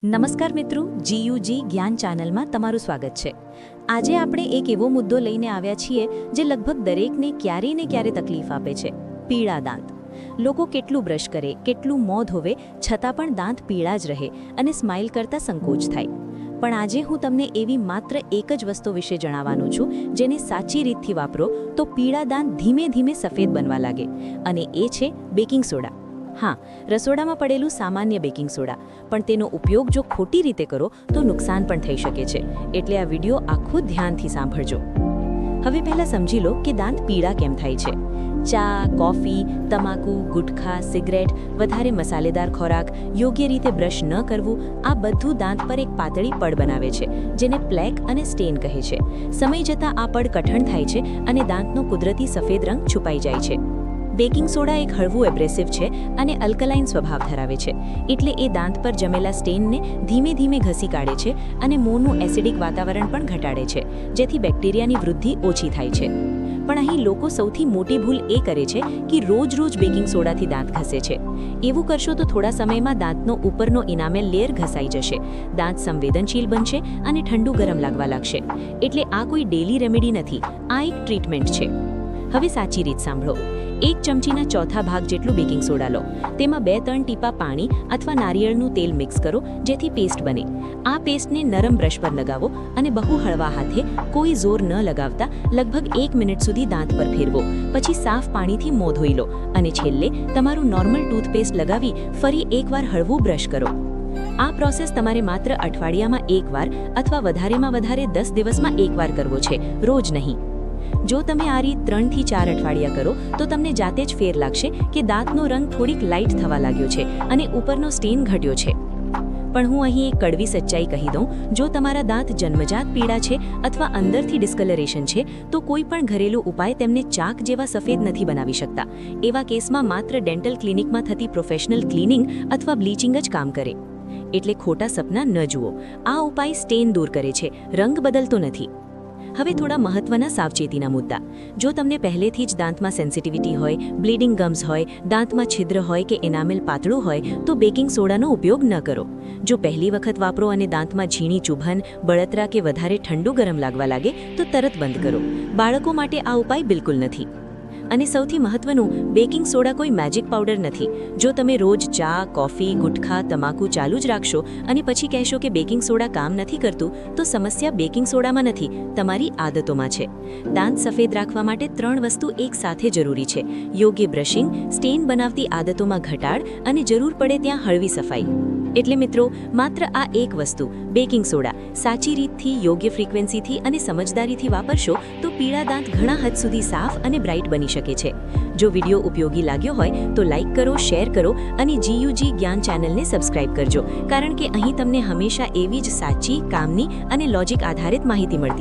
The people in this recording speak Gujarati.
નમસ્કાર મિત્રો, જીયુજી જ્ઞાન ચેનલમાં તમારું સ્વાગત છે। આજે આપણે એક એવો મુદ્દો લઈને આવ્યા છીએ જે લગભગ દરેકને ક્યારે ને ક્યારે તકલીફ આપે છે, પીળા દાંત। લોકો કેટલું બ્રશ કરે, કેટલું મોં ધોવે, છતાં પણ દાંત પીળા જ રહે અને સ્માઇલ કરતા સંકોચ થાય। પણ આજે હું તમને એવી માત્ર એક જ વસ્તુ વિશે જણાવવાનું છું જેને સાચી રીતથી વાપરો તો પીળા દાંત ધીમે ધીમે સફેદ બનવા લાગે, અને એ છે બેકિંગ સોડા। હા, રસોડામાં પડેલું સામાન્ય બેકિંગ સોડા, પણ તેનો ઉપયોગ જો ખોટી રીતે કરો તો નુકસાન પણ થઈ શકે છે, એટલે આ વિડિયો આખો ધ્યાનથી સાંભળજો। હવે પહેલા સમજી લો કે દાંત પીળા કેમ થાય છે। ચા, કોફી, તમાકુ, ગુટખા, સિગરેટ, વધારે મસાલેદાર ખોરાક, યોગ્ય રીતે બ્રશ ન કરવું, આ બધું દાંત પર એક પાતળી પડ બનાવે છે જેને પ્લેક અને સ્ટેન કહે છે। સમય જતાં આ પડ કઠણ થાય છે અને દાંતનો કુદરતી સફેદ રંગ છુપાઈ જાય છે। બેકિંગ સોડા એક હળવું એબ્રેસિવ છે અને અલ્કલાઇન સ્વભાવ ધરાવે છે, એટલે એ દાંત પર જમેલા સ્ટેનને ધીમે ધીમે ઘસી કાઢે છે અને મોંનું એસિડિક વાતાવરણ પણ ઘટાડે છે, જેથી બેક્ટેરિયાની વૃદ્ધિ ઓછી થાય છે। પણ અહીં લોકો સૌથી મોટી ભૂલ એ કરે છે કે રોજ બેકિંગ સોડાથી દાંત ઘસે છે। એવું કરશો તો થોડા સમયમાં દાંતનો ઉપરનો ઇનામેલ લેયર ઘસાઈ જશે, દાંત સંવેદનશીલ બનશે અને ઠંડુ ગરમ લાગવા લાગશે। એટલે આ કોઈ ડેલી રેમેડી નથી, આ એક ટ્રીટમેન્ટ છે। હવે સાચી રીત સાંભળો। 1 ચમચીના ચોથા ભાગ જેટલું બેકિંગ સોડા લો, તેમાં 2-3 ટીપા પાણી અથવા નારિયેળનું તેલ મિક્સ કરો જેથી પેસ્ટ બને। આ પેસ્ટને નરમ બ્રશ પર લગાવો અને બહુ હળવા હાથે, કોઈ જોર ન લગાવતા લગભગ 1 મિનિટ સુધી દાંત પર ફેરવો, પછી સાફ પાણીથી મોં ધોઈ લો અને છેલ્લે તમારું નોર્મલ ટૂથપેસ્ટ લગાવી ફરી એકવાર હળવું બ્રશ કરો। આ પ્રોસેસ તમારે માત્ર અઠવાડિયામાં એકવાર અથવા વધારેમાં વધારે 10 દિવસમાં એકવાર કરવો છે, રોજ નહીં। જો તમે આ રીત 3 થી 4 અઠવાડિયા કરો તો તમને જાતે જ ફેર લાગશે કે દાંતનો રંગ થોડીક લાઇટ થવા લાગ્યો છે અને ઉપરનો સ્ટેન ઘટ્યો છે। પણ હું અહીં એક કડવી સચ્ચાઈ કહી દઉં, જો તમારા દાંત જન્મજાત પીળા છે અથવા અંદરથી ડિસ્કલરેશન છે તો કોઈ પણ ઘરેલું ઉપાય તેમને ચાક જેવા સફેદ નથી બનાવી શકતા। એવા કેસમાં માત્ર ડેન્ટલ ક્લિનિકમાં થતી પ્રોફેશનલ ક્લિનિંગ અથવા બ્લીચિંગ જ કામ કરે। એટલે ખોટા સપના ન જુઓ, આ ઉપાય સ્ટેન દૂર કરે છે, રંગ બદલતો નથી। હવે થોડા મહત્વના સાવચેતીના મુદ્દા। જો તમને પહેલેથી જ દાંતમાં સેન્સિટિવિટી હોય, બ્લીડિંગ ગમ્સ હોય, દાંતમાં છિદ્ર હોય કે એનામેલ પાતળું હોય તો બેકિંગ સોડાનો ઉપયોગ ન કરો। જો પહેલી વખત વાપરો અને દાંતમાં ઝીણી ચૂભન, બળતરા કે વધારે ઠંડુ ગરમ લાગવા લાગે તો તરત બંધ કરો। બાળકો માટે આ ઉપાય બિલકુલ નથી। અને સૌથી મહત્વનું, બેકિંગ સોડા કોઈ મેજિક પાવડર નથી। જો તમે રોજ ચા, કોફી, ગુટખા, તમાકુ ચાલુ જ રાખશો અને પછી કહેશો કે બેકિંગ સોડા કામ નથી કરતું, તો સમસ્યા બેકિંગ સોડામાં નથી, તમારી આદતોમાં છે। દાંત સફેદ રાખવા માટે 3 વસ્તુ એક સાથે જરૂરી છે: યોગ્ય બ્રશિંગ, સ્ટેન બનાવતી આદતોમાં ઘટાડ અને જરૂર પડે ત્યાં હળવી સફાઈ। એટલે મિત્રો, માત્ર આ એક વસ્તુ, બેકિંગ સોડા, સાચી રીતથી, યોગ્ય ફ્રીક્વન્સીથી અને સમજદારીથી વાપરશો તો પીળા દાંત ઘણા હદ સુધી સાફ અને બ્રાઇટ બની શકે છે। જો વિડીયો ઉપયોગી લાગ્યો હોય તો લાઇક કરો, શેર કરો અને જીયુજી જ્ઞાન ચેનલને સબસ્ક્રાઇબ કરજો, કારણ કે અહીં તમને હંમેશા એવી જ સાચી, કામની અને લોજિક આધારિત માહિતી મળતી